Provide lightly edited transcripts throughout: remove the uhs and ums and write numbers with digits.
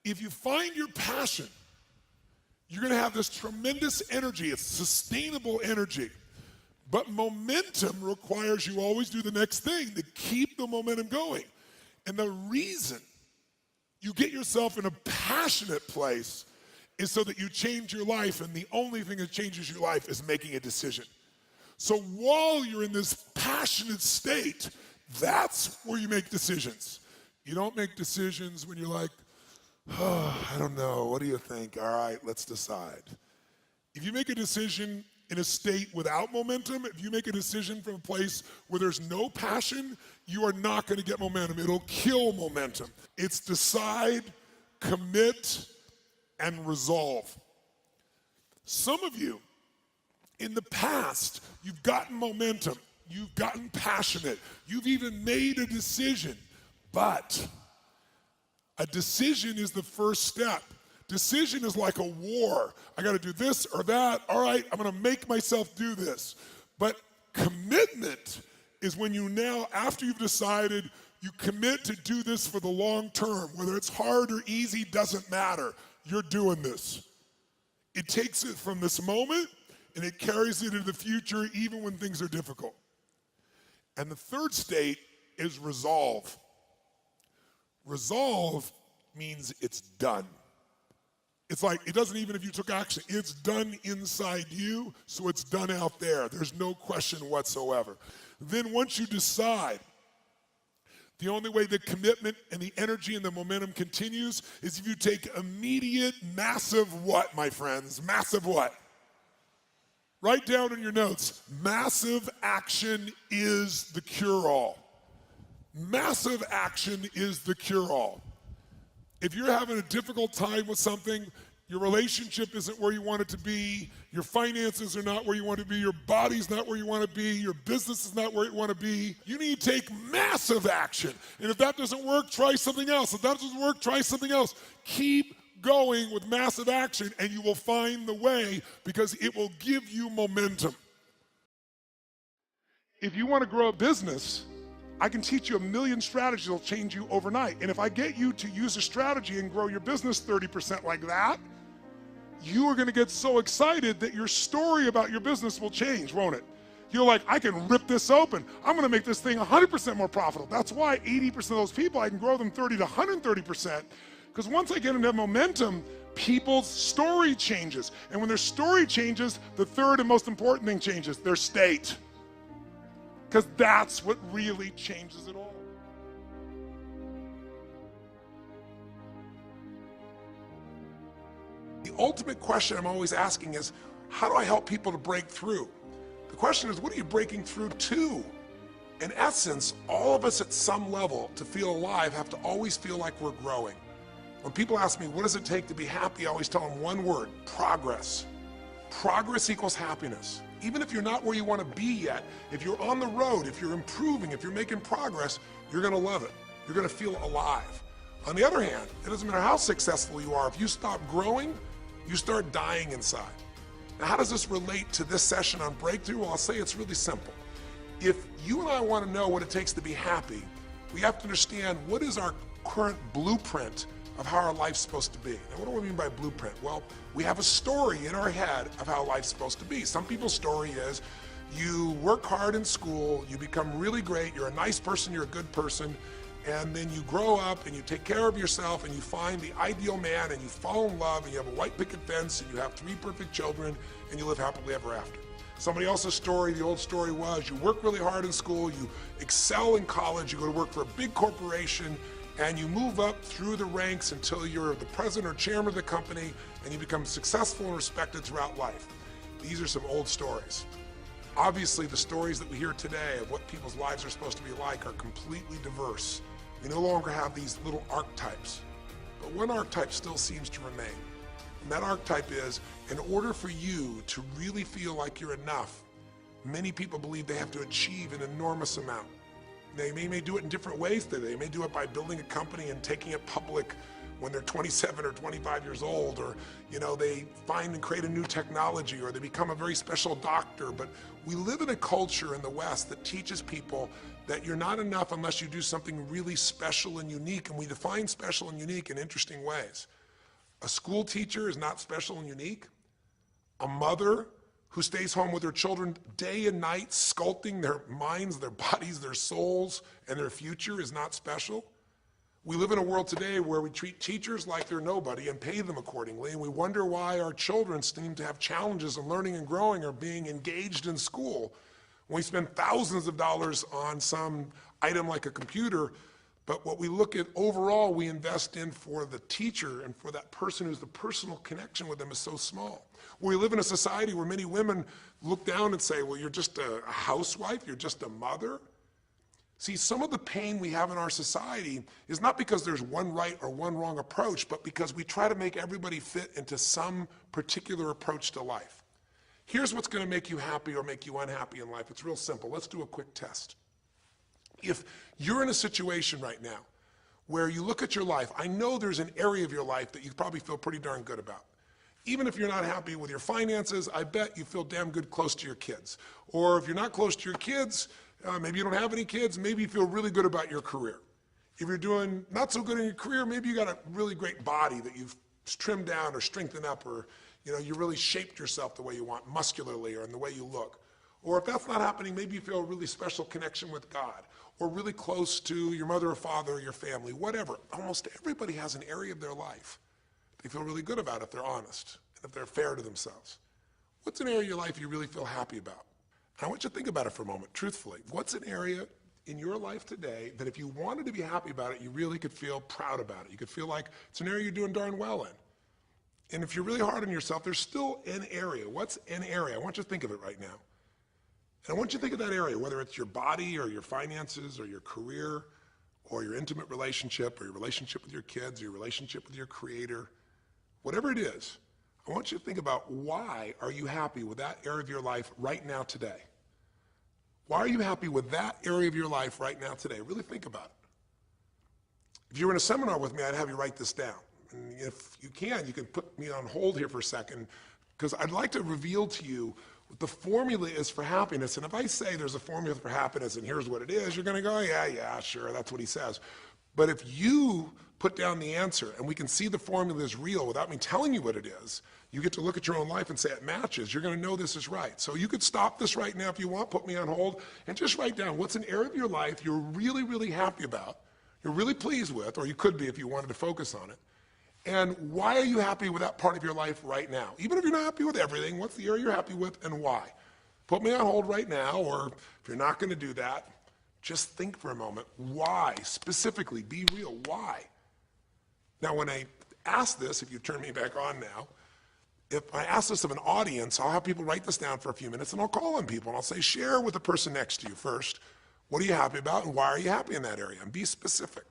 If you find your passion, you're gonna have this tremendous energy. It's sustainable energy. But momentum requires you always do the next thing to keep the momentum going. And the reason you get yourself in a passionate place is so that you change your life, and the only thing that changes your life is making a decision. So while you're in this passionate state, that's where you make decisions. You don't make decisions when you're like, oh, I don't know, what do you think? All right, let's decide. If you make a decision in a state without momentum, if you make a decision from a place where there's no passion, you are not gonna get momentum. It'll kill momentum. It's decide, commit, and resolve. Some of you, in the past, you've gotten momentum, you've gotten passionate, you've even made a decision, but a decision is the first step. Decision is like a war. I gotta do this or that. All right, I'm gonna make myself do this. But commitment is when you now, after you've decided, you commit to do this for the long term. Whether it's hard or easy, doesn't matter. You're doing this. It takes it from this moment and it carries it into the future even when things are difficult. And the third state is resolve. Resolve means it's done. It's like, it doesn't even if you took action, it's done inside you, so it's done out there. There's no question whatsoever. Then once you decide, the only way the commitment and the energy and the momentum continues is if you take immediate, massive what, my friends? Massive what? Write down in your notes, massive action is the cure-all. Massive action is the cure-all. If you're having a difficult time with something, your relationship isn't where you want it to be, your finances are not where you want to be, your body's not where you want to be, your business is not where you want to be, you need to take massive action. And if that doesn't work, try something else. If that doesn't work, try something else. Keep going with massive action and you will find the way because it will give you momentum. If you want to grow a business, I can teach you a million strategies that will change you overnight. And if I get you to use a strategy and grow your business 30% like that, you are gonna get so excited that your story about your business will change, won't it? You're like, I can rip this open. I'm gonna make this thing 100% more profitable. That's why 80% of those people, I can grow them 30 to 130%. Because once I get into momentum, people's story changes. And when their story changes, the third and most important thing changes, their state. Because that's what really changes it all. The ultimate question I'm always asking is, how do I help people to break through? The question is, what are you breaking through to? In essence, all of us at some level to feel alive have to always feel like we're growing. When people ask me, what does it take to be happy? I always tell them one word, progress. Progress equals happiness. Even if you're not where you want to be yet, if you're on the road, if you're improving, if you're making progress, you're going to love it. You're going to feel alive. On the other hand, it doesn't matter how successful you are, if you stop growing, you start dying inside. Now, how does this relate to this session on breakthrough? Well, I'll say it's really simple. If you and I want to know what it takes to be happy, we have to understand what is our current blueprint of how our life's supposed to be. Now, what do I mean by blueprint? Well, we have a story in our head of how life's supposed to be. Some people's story is you work hard in school, you become really great, you're a nice person, you're a good person, and then you grow up and you take care of yourself and you find the ideal man and you fall in love and you have a white picket fence and you have 3 perfect children and you live happily ever after. Somebody else's story, the old story was you work really hard in school, you excel in college, you go to work for a big corporation, and you move up through the ranks until you're the president or chairman of the company and you become successful and respected throughout life. These are some old stories. Obviously, the stories that we hear today of what people's lives are supposed to be like are completely diverse. We no longer have these little archetypes, but one archetype still seems to remain. And that archetype is, in order for you to really feel like you're enough, many people believe they have to achieve an enormous amount. They may do it in different ways today. They may do it by building a company and taking it public when they're 27 or 25 years old, or they find and create a new technology, or they become a very special doctor. But we live in a culture in the West that teaches people that you're not enough unless you do something really special and unique, and we define special and unique in interesting ways. A school teacher is not special and unique. A mother who stays home with her children day and night, sculpting their minds, their bodies, their souls, and their future is not special. We live in a world today where we treat teachers like they're nobody and pay them accordingly, and we wonder why our children seem to have challenges in learning and growing or being engaged in school. When we spend thousands of dollars on some item like a computer, but what we look at overall we invest in for the teacher and for that person who's the personal connection with them is so small. We live in a society where many women look down and say, well, you're just a housewife, you're just a mother. See, some of the pain we have in our society is not because there's one right or one wrong approach, but because we try to make everybody fit into some particular approach to life. Here's what's going to make you happy or make you unhappy in life. It's real simple. Let's do a quick test. If you're in a situation right now where you look at your life, I know there's an area of your life that you probably feel pretty darn good about. Even if you're not happy with your finances, I bet you feel damn good close to your kids. Or if you're not close to your kids, maybe you don't have any kids, maybe you feel really good about your career. If you're doing not so good in your career, maybe you got a really great body that you've trimmed down or strengthened up, or you really shaped yourself the way you want, muscularly, or in the way you look. Or if that's not happening, maybe you feel a really special connection with God, or really close to your mother or father or your family, whatever. Almost everybody has an area of their life they feel really good about if they're honest and if they're fair to themselves. What's an area of your life you really feel happy about? I want you to think about it for a moment, truthfully. What's an area in your life today that if you wanted to be happy about it, you really could feel proud about it? You could feel like it's an area you're doing darn well in. And if you're really hard on yourself, there's still an area. What's an area? I want you to think of it right now. And I want you to think of that area, whether it's your body or your finances or your career or your intimate relationship or your relationship with your kids or your relationship with your creator, whatever it is. I want you to think about, why are you happy with that area of your life right now today? Why are you happy with that area of your life right now today? Really think about it. If you were in a seminar with me, I'd have you write this down. And if you can put me on hold here for a second, because I'd like to reveal to you what the formula is for happiness. And if I say there's a formula for happiness and here's what it is, you're going to go, yeah, sure, that's what he says. But if you put down the answer and we can see the formula is real without me telling you what it is, you get to look at your own life and say it matches. You're going to know this is right. So you could stop this right now if you want, put me on hold, and just write down what's an area of your life you're really, really happy about, you're really pleased with, or you could be if you wanted to focus on it. And why are you happy with that part of your life right now? Even if you're not happy with everything, what's the area you're happy with and why? Put me on hold right now, or if you're not going to do that, just think for a moment. Why? Specifically, be real. Why? Now, when I ask this, if you turn me back on now, if I ask this of an audience, I'll have people write this down for a few minutes, and I'll call on people, and I'll say, share with the person next to you first. What are you happy about, and why are you happy in that area? And be specific.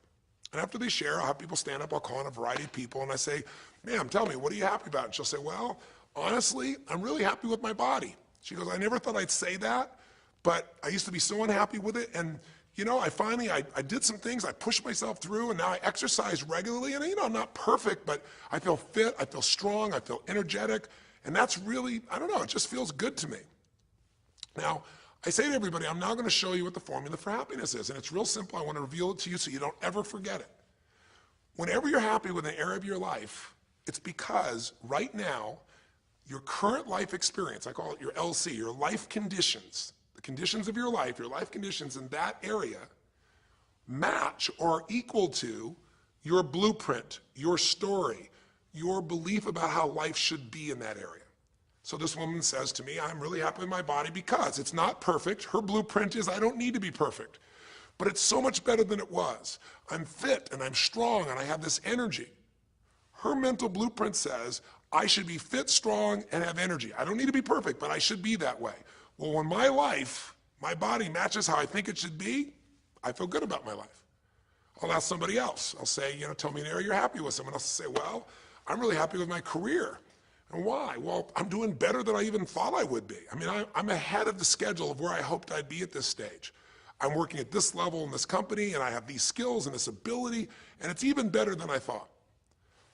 And after they share, I'll have people stand up, I'll call on a variety of people, and I say, ma'am, tell me, what are you happy about? And she'll say, well, honestly, I'm really happy with my body. She goes, I never thought I'd say that, but I used to be so unhappy with it, and I did some things, I pushed myself through, and now I exercise regularly, and I'm not perfect, but I feel fit, I feel strong, I feel energetic, and that's really, I don't know, it just feels good to me. Now, I say to everybody, I'm now going to show you what the formula for happiness is, and it's real simple. I want to reveal it to you so you don't ever forget it. Whenever you're happy with an area of your life, it's because right now, your current life experience, I call it your LC, your life conditions, the conditions of your life conditions in that area match or are equal to your blueprint, your story, your belief about how life should be in that area. So this woman says to me, I'm really happy with my body because it's not perfect. Her blueprint is I don't need to be perfect, but it's so much better than it was. I'm fit and I'm strong and I have this energy. Her mental blueprint says I should be fit, strong, and have energy. I don't need to be perfect, but I should be that way. Well, when my life, my body matches how I think it should be, I feel good about my life. I'll ask somebody else. I'll say, tell me an area you're happy with. Someone else will say, well, I'm really happy with my career. And why? Well, I'm doing better than I even thought I would be. I'm ahead of the schedule of where I hoped I'd be at this stage. I'm working at this level in this company, and I have these skills and this ability, and it's even better than I thought.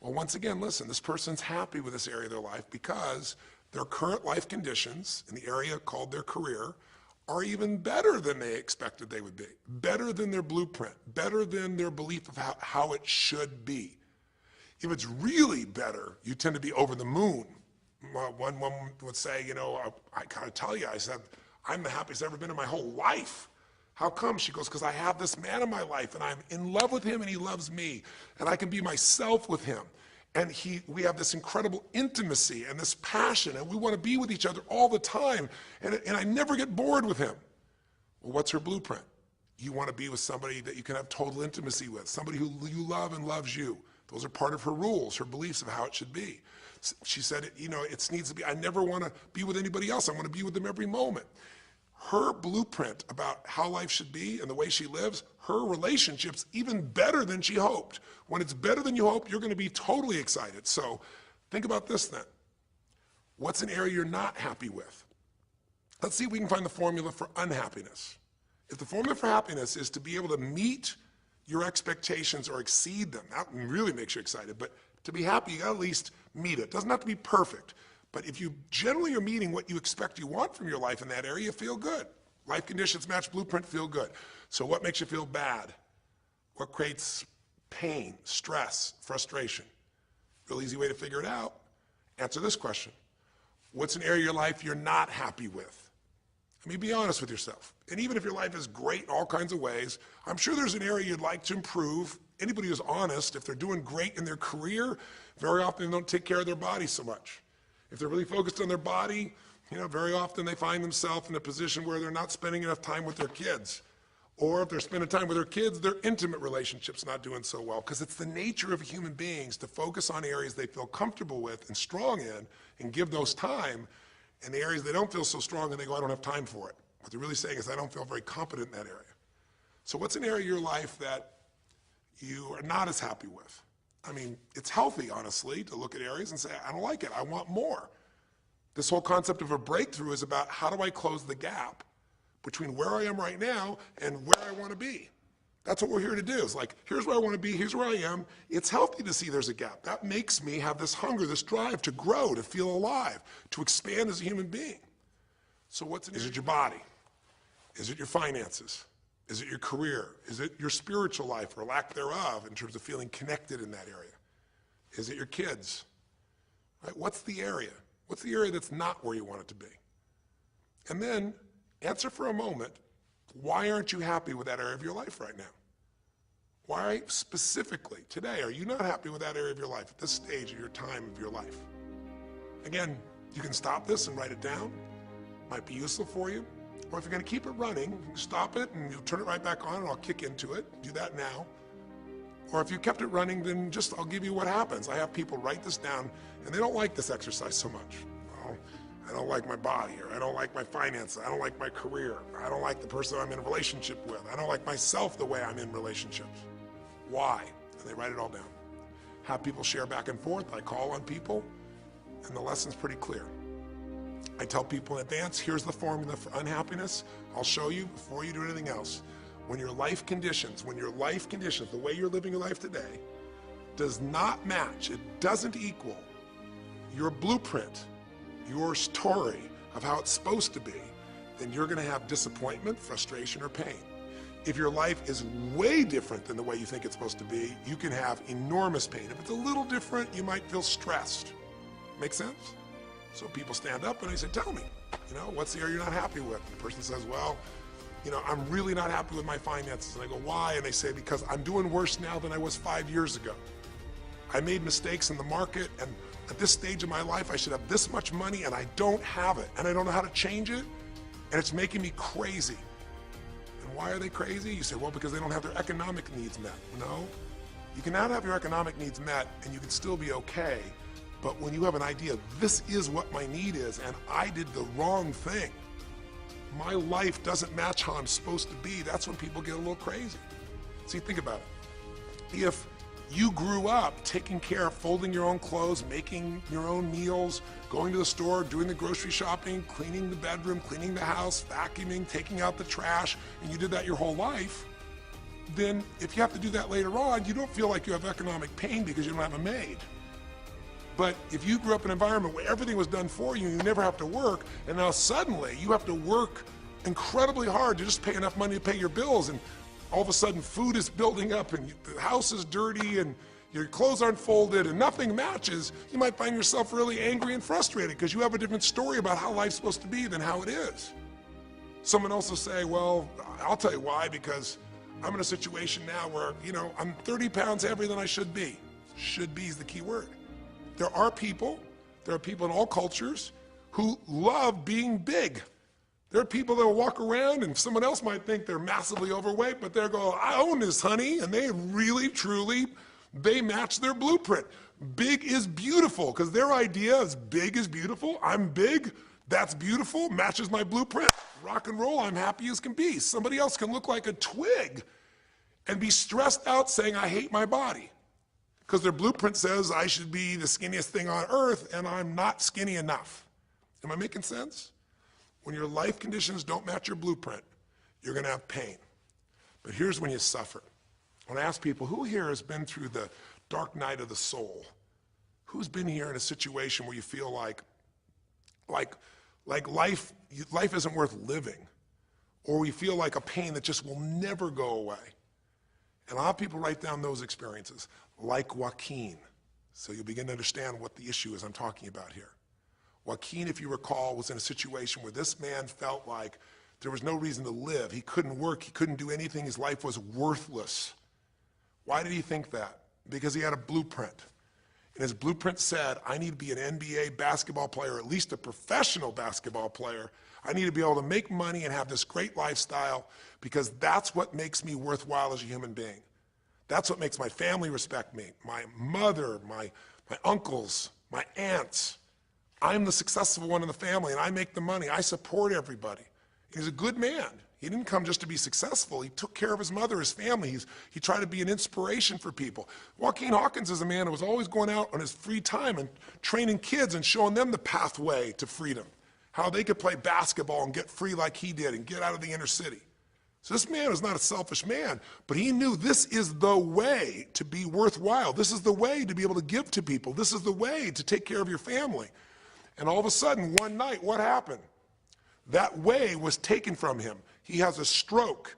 Well, once again, listen, this person's happy with this area of their life because their current life conditions in the area called their career are even better than they expected they would be, better than their blueprint, better than their belief of how it should be. If it's really better, you tend to be over the moon. One woman would say, I gotta tell you, I said, I'm the happiest I've ever been in my whole life. How come? She goes, because I have this man in my life and I'm in love with him and he loves me and I can be myself with him. And we have this incredible intimacy and this passion and we want to be with each other all the time and I never get bored with him. Well, what's her blueprint? You want to be with somebody that you can have total intimacy with, somebody who you love and loves you. Those are part of her rules, her beliefs of how it should be. She said, it needs to be, I never want to be with anybody else. I want to be with them every moment. Her blueprint about how life should be and the way she lives, her relationship's even better than she hoped. When it's better than you hope, you're going to be totally excited. So think about this then. What's an area you're not happy with? Let's see if we can find the formula for unhappiness. If the formula for happiness is to be able to meet your expectations or exceed them, that really makes you excited, but to be happy, you got to at least meet it. It doesn't have to be perfect. But if you generally are meeting what you expect you want from your life in that area, you feel good. Life conditions match blueprint, feel good. So what makes you feel bad? What creates pain, stress, frustration? Real easy way to figure it out. Answer this question. What's an area of your life you're not happy with? I mean, be honest with yourself. And even if your life is great in all kinds of ways, I'm sure there's an area you'd like to improve. Anybody who's honest, if they're doing great in their career, very often they don't take care of their body so much. If they're really focused on their body, very often they find themselves in a position where they're not spending enough time with their kids. Or if they're spending time with their kids, their intimate relationship's not doing so well. Because it's the nature of human beings to focus on areas they feel comfortable with and strong in and give those time. And the areas they don't feel so strong and they go, I don't have time for it. What they're really saying is, I don't feel very competent in that area. So what's an area of your life that you are not as happy with? I mean, it's healthy, honestly, to look at areas and say, I don't like it, I want more. This whole concept of a breakthrough is about how do I close the gap between where I am right now and where I want to be. That's what we're here to do. It's like, here's where I want to be, here's where I am. It's healthy to see there's a gap. That makes me have this hunger, this drive to grow, to feel alive, to expand as a human being. So is it your body? Is it your finances? Is it your career? Is it your spiritual life or lack thereof in terms of feeling connected in that area? Is it your kids? Right? What's the area? What's the area that's not where you want it to be? And then answer for a moment, why aren't you happy with that area of your life right now? Why specifically today are you not happy with that area of your life at this stage of your time of your life? Again, you can stop this and write it down. Might be useful for you. Or if you're going to keep it running, you can stop it and you'll turn it right back on and I'll kick into it. Do that now. Or if you kept it running, then I'll give you what happens. I have people write this down and they don't like this exercise so much. Well, I don't like my body, or I don't like my finances, I don't like my career, I don't like the person I'm in a relationship with, I don't like myself the way I'm in relationships. Why? And they write it all down. Have people share back and forth. I call on people and the lesson's pretty clear. I tell people in advance, here's the formula for unhappiness. I'll show you before you do anything else. When your life conditions, the way you're living your life today, does not match, it doesn't equal your blueprint, your story of how it's supposed to be, then you're going to have disappointment, frustration, or pain. If your life is way different than the way you think it's supposed to be, you can have enormous pain. If it's a little different, you might feel stressed. Make sense? So people stand up and I say, tell me, what's the area you're not happy with? And the person says, well, I'm really not happy with my finances. And I go, why? And they say, because I'm doing worse now than I was 5 years ago. I made mistakes in the market, and at this stage of my life, I should have this much money, and I don't have it, and I don't know how to change it, and it's making me crazy. And why are they crazy? You say, well, because they don't have their economic needs met. No, you can not have your economic needs met, and you can still be okay. But when you have an idea, this is what my need is, and I did the wrong thing, my life doesn't match how I'm supposed to be, that's when people get a little crazy. See, think about it. If you grew up taking care of folding your own clothes, making your own meals, going to the store, doing the grocery shopping, cleaning the bedroom, cleaning the house, vacuuming, taking out the trash, and you did that your whole life, then if you have to do that later on, you don't feel like you have economic pain because you don't have a maid. But if you grew up in an environment where everything was done for you, you never have to work, and now suddenly you have to work incredibly hard to just pay enough money to pay your bills, and all of a sudden food is building up and the house is dirty and your clothes aren't folded and nothing matches, you might find yourself really angry and frustrated because you have a different story about how life's supposed to be than how it is. Someone else will say, well, I'll tell you why, because I'm in a situation now where, I'm 30 pounds heavier than I should be. Should be is the key word. There are people in all cultures who love being big. There are people that will walk around and someone else might think they're massively overweight, but they'll go, I own this, honey, and they really, truly, they match their blueprint. Big is beautiful, because their idea is big is beautiful. I'm big, that's beautiful, matches my blueprint. Rock and roll, I'm happy as can be. Somebody else can look like a twig and be stressed out saying, I hate my body. Because their blueprint says I should be the skinniest thing on earth, and I'm not skinny enough. Am I making sense? When your life conditions don't match your blueprint, you're going to have pain. But here's when you suffer. When I ask people, who here has been through the dark night of the soul? Who's been here in a situation where you feel like life isn't worth living, or we feel like a pain that just will never go away? And a lot of people write down those experiences, like Joaquin. So you'll begin to understand what the issue is I'm talking about here. Joaquin, if you recall, was in a situation where this man felt like there was no reason to live. He couldn't work, he couldn't do anything, his life was worthless. Why did he think that? Because he had a blueprint. And his blueprint said, I need to be an NBA basketball player, at least a professional basketball player. I need to be able to make money and have this great lifestyle, because that's what makes me worthwhile as a human being. That's what makes my family respect me. My mother, my uncles, my aunts. I'm the successful one in the family, and I make the money. I support everybody. He's a good man. He didn't come just to be successful. He took care of his mother, his family. He tried to be an inspiration for people. Joaquin Hawkins is a man who was always going out on his free time and training kids and showing them the pathway to freedom, how they could play basketball and get free like he did and get out of the inner city. So this man was not a selfish man, but he knew this is the way to be worthwhile. This is the way to be able to give to people. This is the way to take care of your family. And all of a sudden, one night, what happened? That way was taken from him. He has a stroke.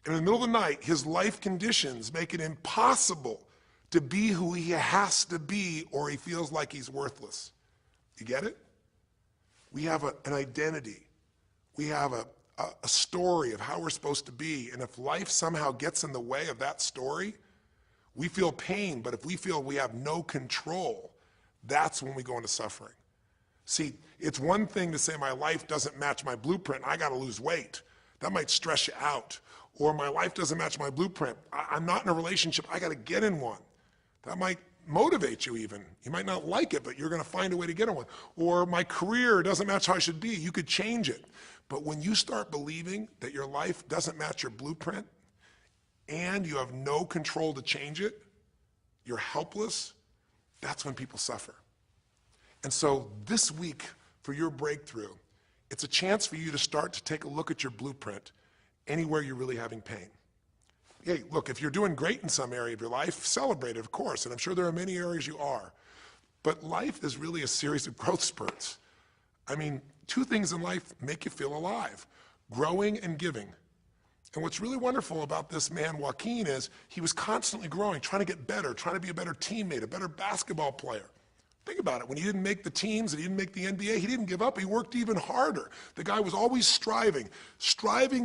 And in the middle of the night, his life conditions make it impossible to be who he has to be, or he feels like he's worthless. You get it? We have an identity. We have a story of how we're supposed to be. And if life somehow gets in the way of that story, we feel pain. But if we feel we have no control, that's when we go into suffering. See, it's one thing to say my life doesn't match my blueprint, I got to lose weight. That might stress you out. Or my life doesn't match my blueprint, I'm not in a relationship, I got to get in one. That might motivate you even. You might not like it, but you're going to find a way to get in one. Or my career doesn't match how I should be, you could change it. But when you start believing that your life doesn't match your blueprint and you have no control to change it, you're helpless, that's when people suffer. And so this week, for your breakthrough, it's a chance for you to start to take a look at your blueprint anywhere you're really having pain. Hey, look, if you're doing great in some area of your life, celebrate it, of course, and I'm sure there are many areas you are. But life is really a series of growth spurts. I mean, two things in life make you feel alive: growing and giving. And what's really wonderful about this man, Joaquin, is he was constantly growing, trying to get better, trying to be a better teammate, a better basketball player. Think about it. When he didn't make the teams and he didn't make the NBA, he didn't give up. He worked even harder. The guy was always striving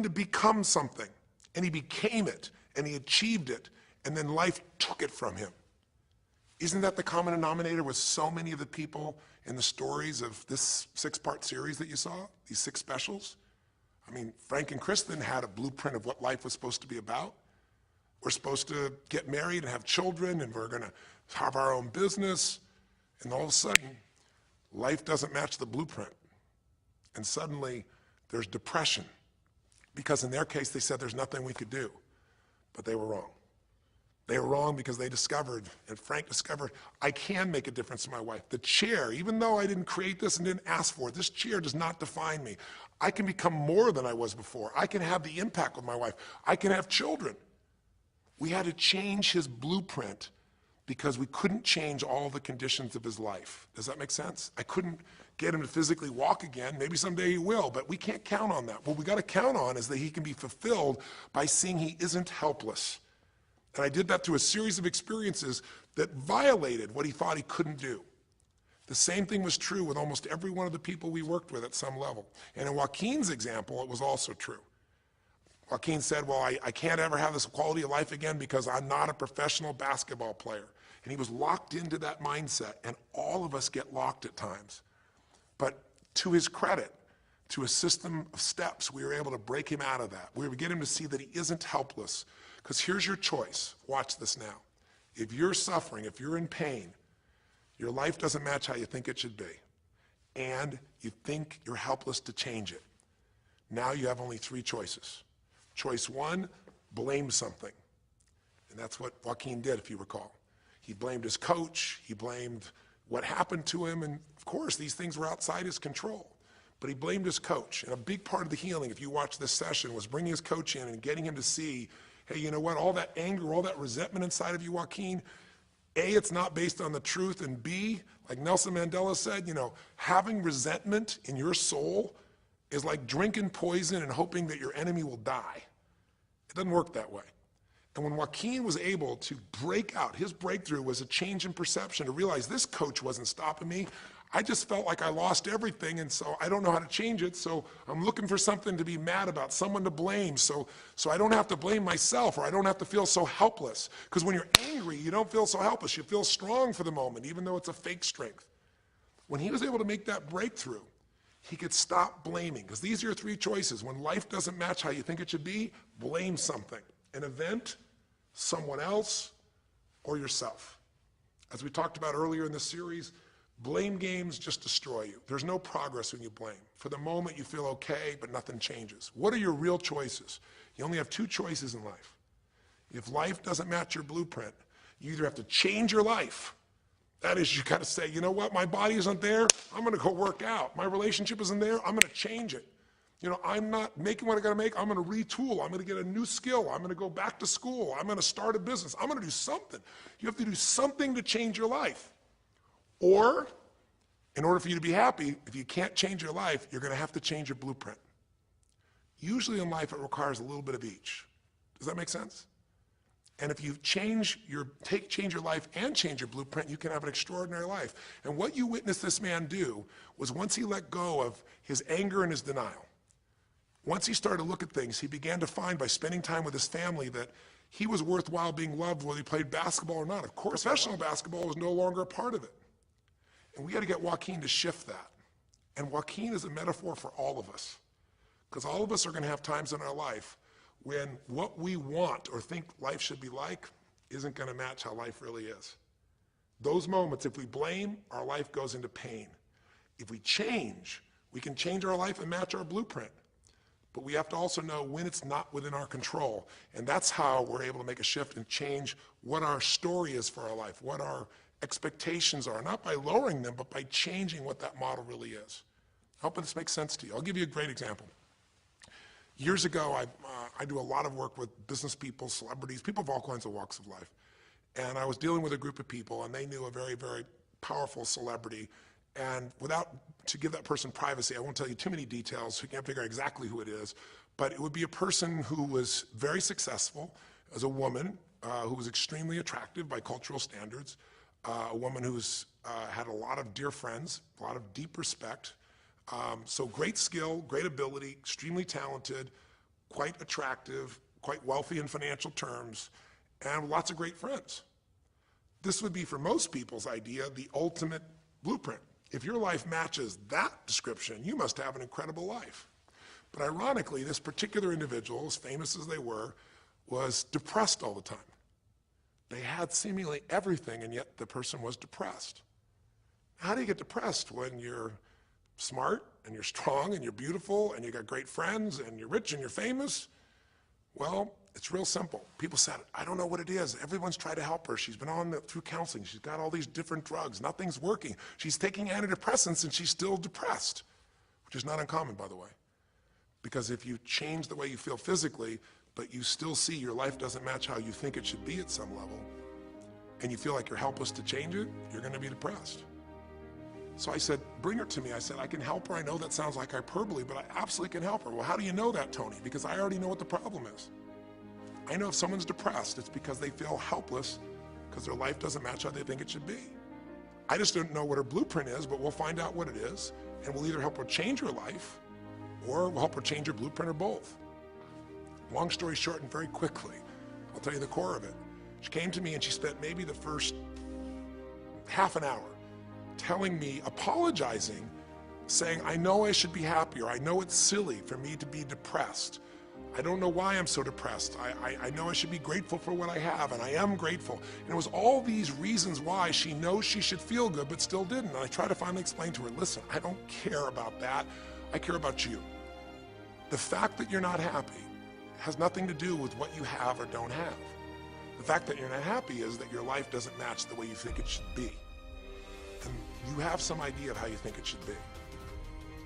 to become something. And he became it, and he achieved it, and then life took it from him. Isn't that the common denominator with so many of the people in the stories of this 6-part series that you saw, these 6 specials? I mean, Frank and Kristen had a blueprint of what life was supposed to be about. We're supposed to get married and have children, and we're going to have our own business. And all of a sudden, life doesn't match the blueprint. And suddenly, there's depression. Because in their case, they said there's nothing we could do. But they were wrong. They were wrong because they discovered, and Frank discovered, I can make a difference to my wife. The chair, even though I didn't create this and didn't ask for it, this chair does not define me. I can become more than I was before. I can have the impact with my wife. I can have children. We had to change his blueprint because we couldn't change all the conditions of his life. Does that make sense? I couldn't get him to physically walk again. Maybe someday he will, but we can't count on that. What we got to count on is that he can be fulfilled by seeing he isn't helpless. And I did that through a series of experiences that violated what he thought he couldn't do. The same thing was true with almost every one of the people we worked with at some level. And in Joaquin's example, it was also true. Joaquin said, well, I can't ever have this quality of life again because I'm not a professional basketball player. And he was locked into that mindset, and all of us get locked at times. But to his credit, to a system of steps, we were able to break him out of that. We were able to get him to see that he isn't helpless. Because here's your choice. Watch this now. If you're suffering, if you're in pain, your life doesn't match how you think it should be, and you think you're helpless to change it, now you have only three choices. Choice one, blame something. And that's what Joaquin did, if you recall. He blamed his coach, he blamed what happened to him, and of course, these things were outside his control. But he blamed his coach. And a big part of the healing, if you watch this session, was bringing his coach in and getting him to see, hey, you know what, all that anger, all that resentment inside of you, Joaquin, A, it's not based on the truth, and B, like Nelson Mandela said, you know, having resentment in your soul is like drinking poison and hoping that your enemy will die. It doesn't work that way. And when Joaquin was able to break out, his breakthrough was a change in perception, to realize this coach wasn't stopping me. I just felt like I lost everything, and so I don't know how to change it, so I'm looking for something to be mad about, someone to blame, so I don't have to blame myself, or I don't have to feel so helpless. Because when you're angry, you don't feel so helpless. You feel strong for the moment, even though it's a fake strength. When he was able to make that breakthrough, he could stop blaming, because these are your three choices. When life doesn't match how you think it should be, blame something. An event, someone else, or yourself. As we talked about earlier in this series, blame games just destroy you. There's no progress when you blame. For the moment, you feel okay, but nothing changes. What are your real choices? You only have two choices in life. If life doesn't match your blueprint, you either have to change your life. That is, you got to say, you know what, my body isn't there, I'm going to go work out. My relationship isn't there, I'm going to change it. You know, I'm not making what I got to make, I'm going to retool, I'm going to get a new skill, I'm going to go back to school, I'm going to start a business, I'm going to do something. You have to do something to change your life. Or, in order for you to be happy, if you can't change your life, you're going to have to change your blueprint. Usually in life, it requires a little bit of each. Does that make sense? And if you change your life and change your blueprint, you can have an extraordinary life. And what you witnessed this man do was, once he let go of his anger and his denial, once he started to look at things, he began to find, by spending time with his family, that he was worthwhile being loved whether he played basketball or not. Of course, professional basketball was no longer a part of it. And we got to get Joaquin to shift that. And Joaquin is a metaphor for all of us. Because all of us are going to have times in our life when what we want or think life should be like isn't going to match how life really is. Those moments, if we blame, our life goes into pain. If we change, we can change our life and match our blueprint. But we have to also know when it's not within our control. And that's how we're able to make a shift and change what our story is for our life, what our expectations are, not by lowering them, but by changing what that model really is. I hope this makes sense to you. I'll give you a great example. Years ago, I do a lot of work with business people, celebrities, people of all kinds of walks of life. And I was dealing with a group of people, and they knew a very, very powerful celebrity. And to give that person privacy, I won't tell you too many details, so you can't figure out exactly who it is, but it would be a person who was very successful as a woman, who was extremely attractive by cultural standards, a woman who's had a lot of dear friends, a lot of deep respect, so great skill, great ability, extremely talented, quite attractive, quite wealthy in financial terms, and lots of great friends. This would be, for most people's idea, the ultimate blueprint. If your life matches that description, you must have an incredible life. But ironically, this particular individual, as famous as they were, was depressed all the time. They had seemingly everything, and yet the person was depressed. How do you get depressed when you're smart, and you're strong, and you're beautiful, and you got great friends, and you're rich, and you're famous? Well, it's real simple. People said, I don't know what it is. Everyone's tried to help her. She's been through counseling. She's got all these different drugs. Nothing's working. She's taking antidepressants, and she's still depressed, which is not uncommon, by the way. Because if you change the way you feel physically, but you still see your life doesn't match how you think it should be at some level, and you feel like you're helpless to change it, you're gonna be depressed. So I said, bring her to me. I said, I can help her. I know that sounds like hyperbole, but I absolutely can help her. Well, how do you know that, Tony? Because I already know what the problem is. I know if someone's depressed, it's because they feel helpless because their life doesn't match how they think it should be. I just don't know what her blueprint is, but we'll find out what it is, and we'll either help her change her life, or we'll help her change her blueprint, or both. Long story short, and very quickly, I'll tell you the core of it. She came to me and she spent maybe the first half an hour telling me, apologizing, saying, I know I should be happier. I know it's silly for me to be depressed. I don't know why I'm so depressed. I know I should be grateful for what I have, and I am grateful. And it was all these reasons why she knows she should feel good, but still didn't. And I tried to finally explain to her, listen, I don't care about that. I care about you. The fact that you're not happy has nothing to do with what you have or don't have. The fact that you're not happy is that your life doesn't match the way you think it should be. And you have some idea of how you think it should be.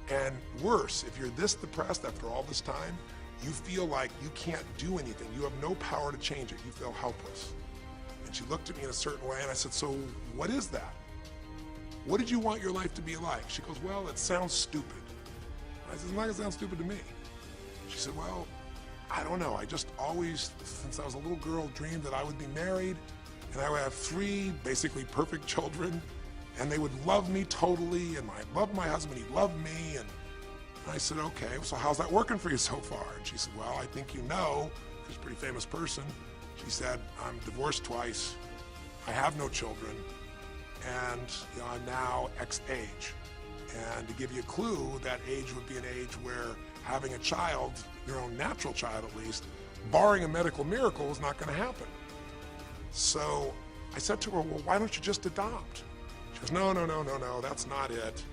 And worse, if you're this depressed after all this time, you feel like you can't do anything. You have no power to change it. You feel helpless. And she looked at me in a certain way, and I said, so what is that? What did you want your life to be like? She goes, well, it sounds stupid. I said, it's not gonna sound stupid to me. She said, well, I don't know. I just always, since I was a little girl, dreamed that I would be married, and I would have 3 basically perfect children, and they would love me totally, and I loved my husband, he loved me, and I said, okay, so how's that working for you so far? And she said, well, I think you know, she's a pretty famous person. She said, I'm divorced twice, I have no children, and I'm now X age. And to give you a clue, that age would be an age where having a child, your own natural child at least, barring a medical miracle, is not gonna happen. So I said to her, well, why don't you just adopt? She goes, no, that's not it.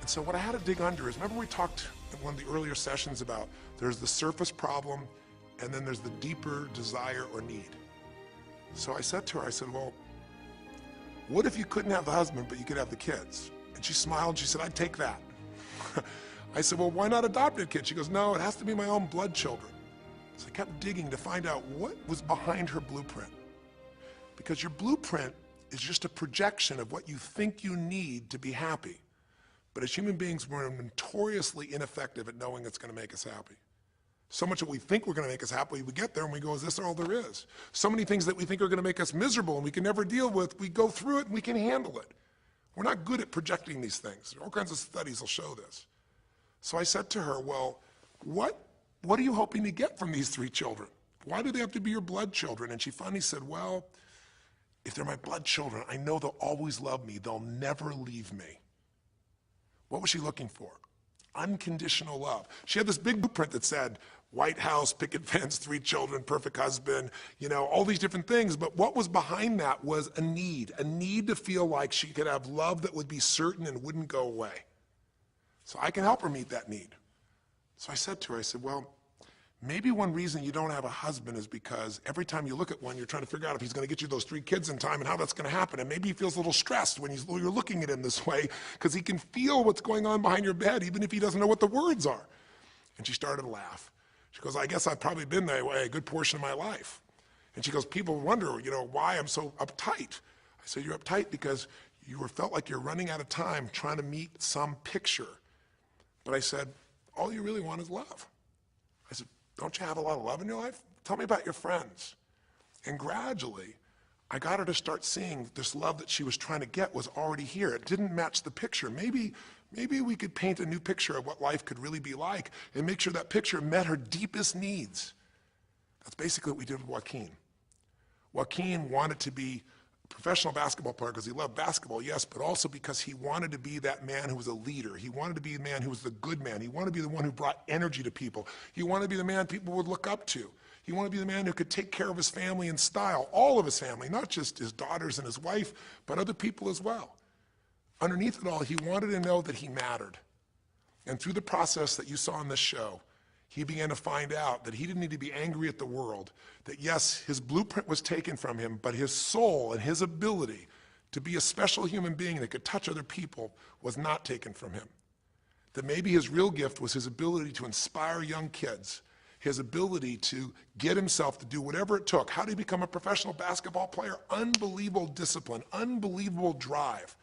And so what I had to dig under is, remember we talked in one of the earlier sessions about there's the surface problem and then there's the deeper desire or need. So I said to her, I said, well, what if you couldn't have the husband, but you could have the kids? And she smiled and she said, I'd take that. I said, well, why not adopt a kid? She goes, no, it has to be my own blood children. So I kept digging to find out what was behind her blueprint. Because your blueprint is just a projection of what you think you need to be happy. But as human beings, we're notoriously ineffective at knowing it's gonna make us happy. So much that we think we're gonna make us happy, we get there and we go, is this all there is? So many things that we think are gonna make us miserable and we can never deal with, we go through it and we can handle it. We're not good at projecting these things. All kinds of studies will show this. So I said to her, well, what are you hoping to get from these 3 children? Why do they have to be your blood children? And she finally said, well, if they're my blood children, I know they'll always love me. They'll never leave me. What was she looking for? Unconditional love. She had this big blueprint that said, White House, picket fence, 3 children, perfect husband, all these different things. But what was behind that was a need to feel like she could have love that would be certain and wouldn't go away. So I can help her meet that need. So I said to her, I said, well, maybe one reason you don't have a husband is because every time you look at one, you're trying to figure out if he's gonna get you those 3 kids in time and how that's gonna happen. And maybe he feels a little stressed when you're looking at him this way because he can feel what's going on behind your bed, even if he doesn't know what the words are. And she started to laugh. She goes, I guess I've probably been that way a good portion of my life. And she goes, people wonder, why I'm so uptight. I said, you're uptight because you felt like you're running out of time trying to meet some picture. But I said, all you really want is love. I said, don't you have a lot of love in your life? Tell me about your friends. And gradually, I got her to start seeing this love that she was trying to get was already here. It didn't match the picture. Maybe we could paint a new picture of what life could really be like and make sure that picture met her deepest needs. That's basically what we did with Joaquin. Joaquin wanted to be a professional basketball player because he loved basketball, yes, but also because he wanted to be that man who was a leader. He wanted to be the man who was the good man. He wanted to be the one who brought energy to people. He wanted to be the man people would look up to. He wanted to be the man who could take care of his family in style, all of his family, not just his daughters and his wife, but other people as well. Underneath it all, he wanted to know that he mattered. And through the process that you saw in this show, he began to find out that he didn't need to be angry at the world, that yes, his blueprint was taken from him, but his soul and his ability to be a special human being that could touch other people was not taken from him. That maybe his real gift was his ability to inspire young kids his ability to get himself to do whatever it took. How did he become a professional basketball player? Unbelievable discipline, unbelievable drive.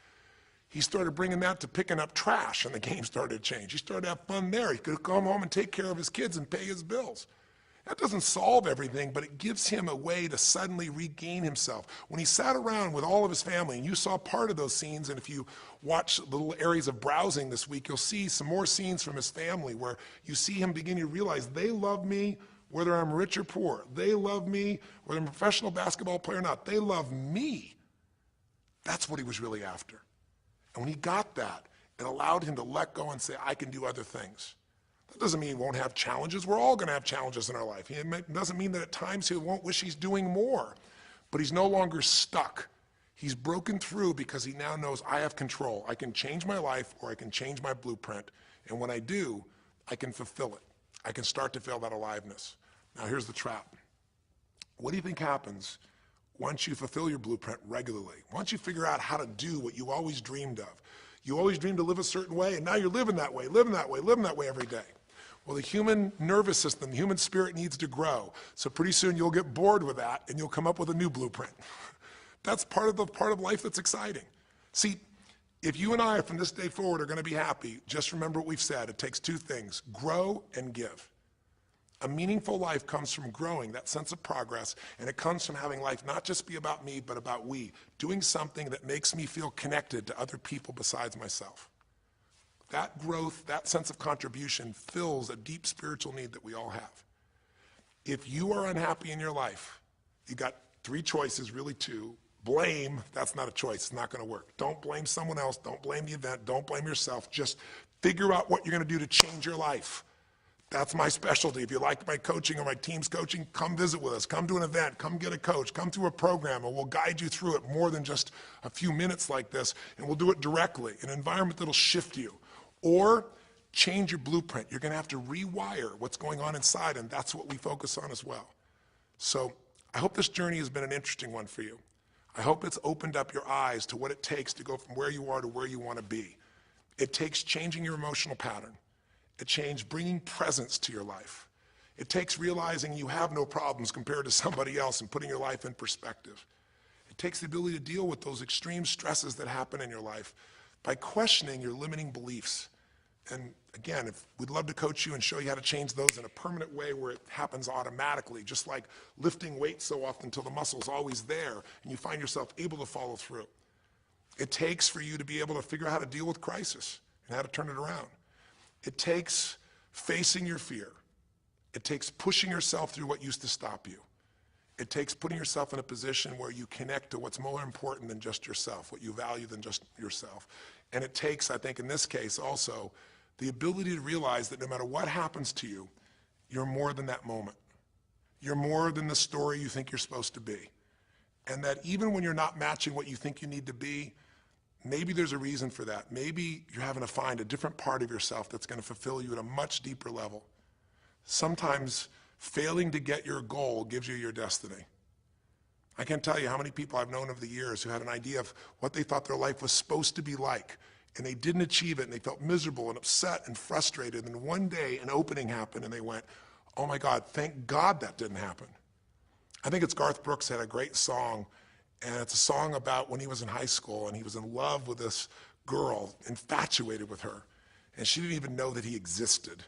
He started bringing that to picking up trash, and the game started to change. He started to have fun there. He could come home and take care of his kids and pay his bills. That doesn't solve everything, but it gives him a way to suddenly regain himself. When he sat around with all of his family, and you saw part of those scenes, and if you watch little areas of browsing this week, you'll see some more scenes from his family where you see him beginning to realize they love me whether I'm rich or poor. They love me whether I'm a professional basketball player or not. They love me. That's what he was really after. And when he got that, it allowed him to let go and say, I can do other things. That doesn't mean he won't have challenges. We're all going to have challenges in our life. It doesn't mean that at times he won't wish he's doing more, but he's no longer stuck. He's broken through because he now knows I have control. I can change my life or I can change my blueprint. And when I do, I can fulfill it. I can start to feel that aliveness. Now here's the trap. What do you think happens once you fulfill your blueprint regularly? Once you figure out how to do what you always dreamed of. You always dreamed to live a certain way, and now you're living that way, living that way, living that way every day. Well, the human nervous system, the human spirit needs to grow. So pretty soon you'll get bored with that and you'll come up with a new blueprint. That's part of life that's exciting. See, if you and I from this day forward are going to be happy, just remember what we've said. It takes two things, grow and give. A meaningful life comes from growing, that sense of progress, and it comes from having life not just be about me, but about we, doing something that makes me feel connected to other people besides myself. That growth, that sense of contribution fills a deep spiritual need that we all have. If you are unhappy in your life, you got three choices, really two. Blame, that's not a choice, it's not gonna work. Don't blame someone else, don't blame the event, don't blame yourself. Just figure out what you're gonna do to change your life. That's my specialty. If you like my coaching or my team's coaching, come visit with us. Come to an event, come get a coach, come through a program, and we'll guide you through it more than just a few minutes like this, and we'll do it directly, an environment that'll shift you. Or change your blueprint. You're gonna have to rewire what's going on inside, and that's what we focus on as well. So I hope this journey has been an interesting one for you. I hope it's opened up your eyes to what it takes to go from where you are to where you wanna be. It takes changing your emotional pattern. It takes bringing presence to your life. It takes realizing you have no problems compared to somebody else and putting your life in perspective. It takes the ability to deal with those extreme stresses that happen in your life by questioning your limiting beliefs. And again, we'd love to coach you and show you how to change those in a permanent way where it happens automatically, just like lifting weights so often until the muscle's always there and you find yourself able to follow through. It takes for you to be able to figure out how to deal with crisis and how to turn it around. It takes facing your fear. It takes pushing yourself through what used to stop you. It takes putting yourself in a position where you connect to what's more important than just yourself, what you value than just yourself. And it takes, I think in this case also, the ability to realize that no matter what happens to you, you're more than that moment. You're more than the story you think you're supposed to be. And that even when you're not matching what you think you need to be, maybe there's a reason for that. Maybe you're having to find a different part of yourself that's going to fulfill you at a much deeper level. Sometimes failing to get your goal gives you your destiny. I can't tell you how many people I've known over the years who had an idea of what they thought their life was supposed to be like, and they didn't achieve it, and they felt miserable and upset and frustrated, and one day an opening happened, and they went, oh my God, thank God that didn't happen. I think it's Garth Brooks had a great song, and it's a song about when he was in high school, and he was in love with this girl, infatuated with her, and she didn't even know that he existed.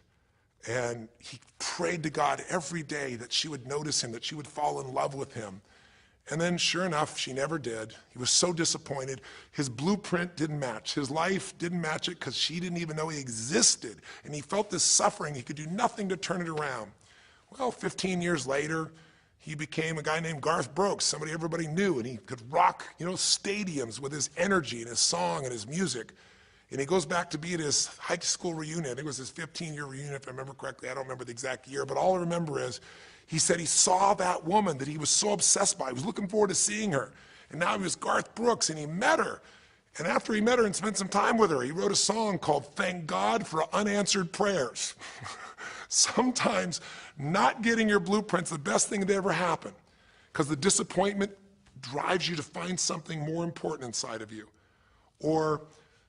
And he prayed to God every day that she would notice him, that she would fall in love with him. And then sure enough, she never did. He was so disappointed. His blueprint didn't match. His life didn't match it because she didn't even know he existed. And he felt this suffering. He could do nothing to turn it around. Well, 15 years later, he became a guy named Garth Brooks, somebody everybody knew, and he could rock, stadiums with his energy and his song and his music. And he goes back to be at his high school reunion. I think it was his 15-year reunion, if I remember correctly. I don't remember the exact year, but all I remember is he said he saw that woman that he was so obsessed by. He was looking forward to seeing her. And now he was Garth Brooks, and he met her. And after he met her and spent some time with her, he wrote a song called Thank God for Unanswered Prayers. Sometimes not getting your blueprint's the best thing that ever happened, because the disappointment drives you to find something more important inside of you. Or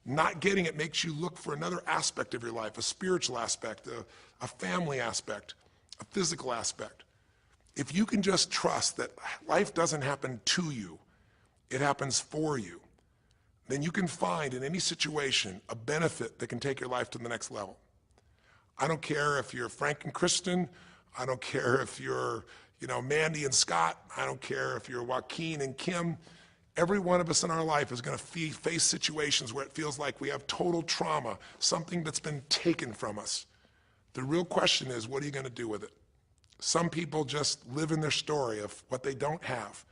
not getting it makes you look for another aspect of your life, a spiritual aspect, a family aspect. a physical aspect. If you can just trust that life doesn't happen to you, it happens for you, then you can find in any situation a benefit that can take your life to the next level. I don't care if you're Frank and Kristen. I don't care if you're, Mandy and Scott. I don't care if you're Joaquin and Kim. Every one of us in our life is going to face situations where it feels like we have total trauma, something that's been taken from us. The real question is, what are you going to do with it? Some people just live in their story of what they don't have,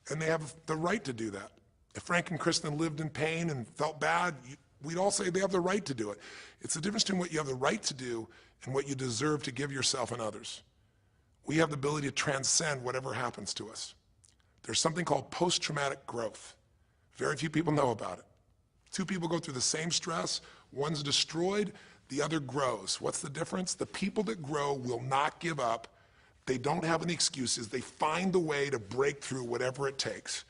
and they have the right to do that. If Frank and Kristen lived in pain and felt bad, we'd all say they have the right to do it. It's the difference between what you have the right to do and what you deserve to give yourself and others. We have the ability to transcend whatever happens to us. There's something called post-traumatic growth. Very few people know about it. Two people go through the same stress, one's destroyed, the other grows. What's the difference? The people that grow will not give up. They don't have any excuses. They find the way to break through whatever it takes.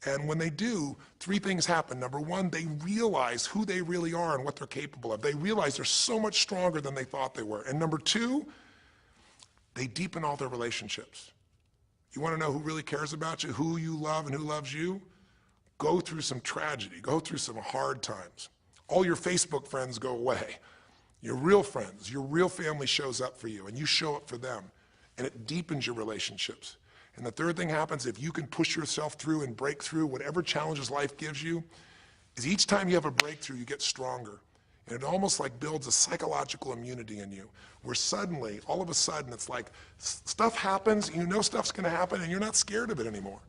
And when they do, three things happen. Number one, they realize who they really are and what they're capable of. They realize they're so much stronger than they thought they were. And number two, they deepen all their relationships. You want to know who really cares about you, who you love and who loves you? Go through some tragedy, go through some hard times. All your Facebook friends go away. Your real friends, your real family shows up for you and you show up for them, and it deepens your relationships. And the third thing happens, if you can push yourself through and break through whatever challenges life gives you, is each time you have a breakthrough, you get stronger. And it almost like builds a psychological immunity in you, where suddenly, all of a sudden, it's like stuff happens, you know stuff's gonna happen, and you're not scared of it anymore.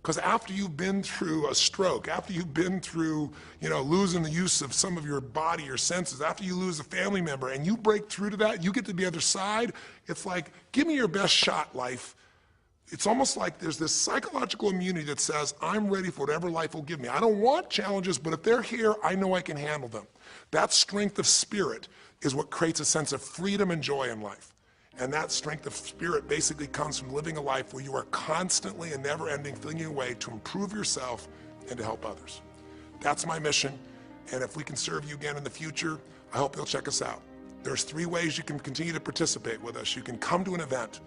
Because after you've been through a stroke, after you've been through, losing the use of some of your body or senses, after you lose a family member, and you break through to that, you get to the other side, it's like, give me your best shot, life. It's almost like there's this psychological immunity that says, I'm ready for whatever life will give me. I don't want challenges, but if they're here, I know I can handle them. That strength of spirit is what creates a sense of freedom and joy in life. And that strength of spirit basically comes from living a life where you are constantly and never-ending thinking a way to improve yourself and to help others. That's my mission, and if we can serve you again in the future, I hope you'll check us out. There's 3 ways you can continue to participate with us. You can come to an event.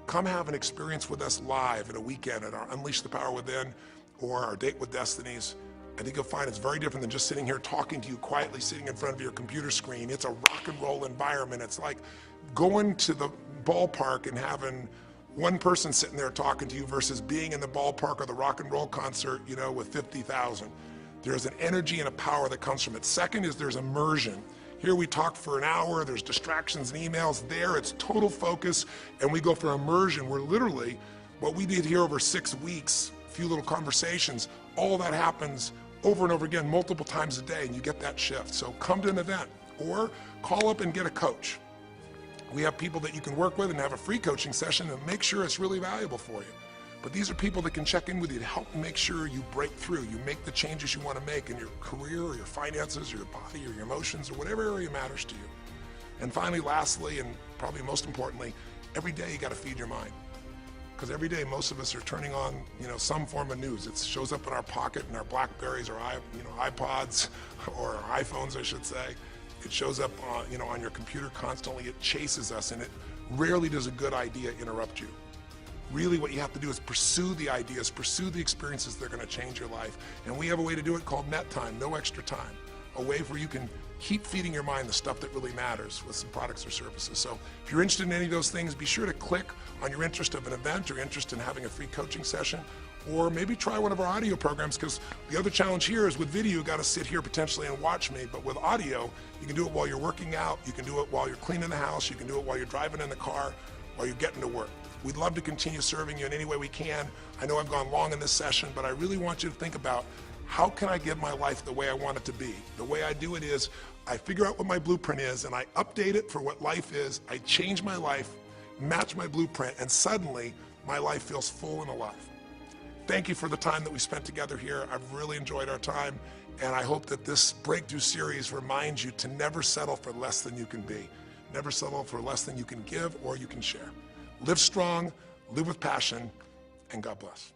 Come have an experience with us live at a weekend at our Unleash the Power Within or our Date with Destinies. I think you'll find it's very different than just sitting here talking to you quietly, sitting in front of your computer screen. It's a rock and roll environment. It's like going to the ballpark and having one person sitting there talking to you versus being in the ballpark or the rock and roll concert, with 50,000. There's an energy and a power that comes from it. Second is there's immersion. Here we talk for an hour, there's distractions and emails. There it's total focus, and we go for immersion where literally what we did here over 6 weeks, a few little conversations, all that happens over and over again, multiple times a day, and you get that shift. So come to an event or call up and get a coach. We have people that you can work with and have a free coaching session and make sure it's really valuable for you. But these are people that can check in with you to help make sure you break through, you make the changes you want to make in your career or your finances or your body or your emotions or whatever area matters to you. And finally, lastly, and probably most importantly, every day you got to feed your mind. Because every day most of us are turning on, some form of news. It shows up in our pocket, in our Blackberries or iPods or our iPhones, I should say. It shows up on your computer constantly. It chases us, and it rarely does a good idea interrupt you. Really what you have to do is pursue the ideas, pursue the experiences that are going to change your life. And we have a way to do it called Net Time, no extra time. A way where you can keep feeding your mind the stuff that really matters with some products or services. So if you're interested in any of those things, be sure to click on your interest of an event or interest in having a free coaching session, or maybe try one of our audio programs, because the other challenge here is with video, you got to sit here potentially and watch me, but with audio, you can do it while you're working out, you can do it while you're cleaning the house, you can do it while you're driving in the car, while you're getting to work. We'd love to continue serving you in any way we can. I know I've gone long in this session, but I really want you to think about, how can I get my life the way I want it to be? The way I do it is I figure out what my blueprint is and I update it for what life is. I change my life, match my blueprint, and suddenly my life feels full and alive. Thank you for the time that we spent together here. I've really enjoyed our time, and I hope that this breakthrough series reminds you to never settle for less than you can be. Never settle for less than you can give or you can share. Live strong, live with passion, and God bless.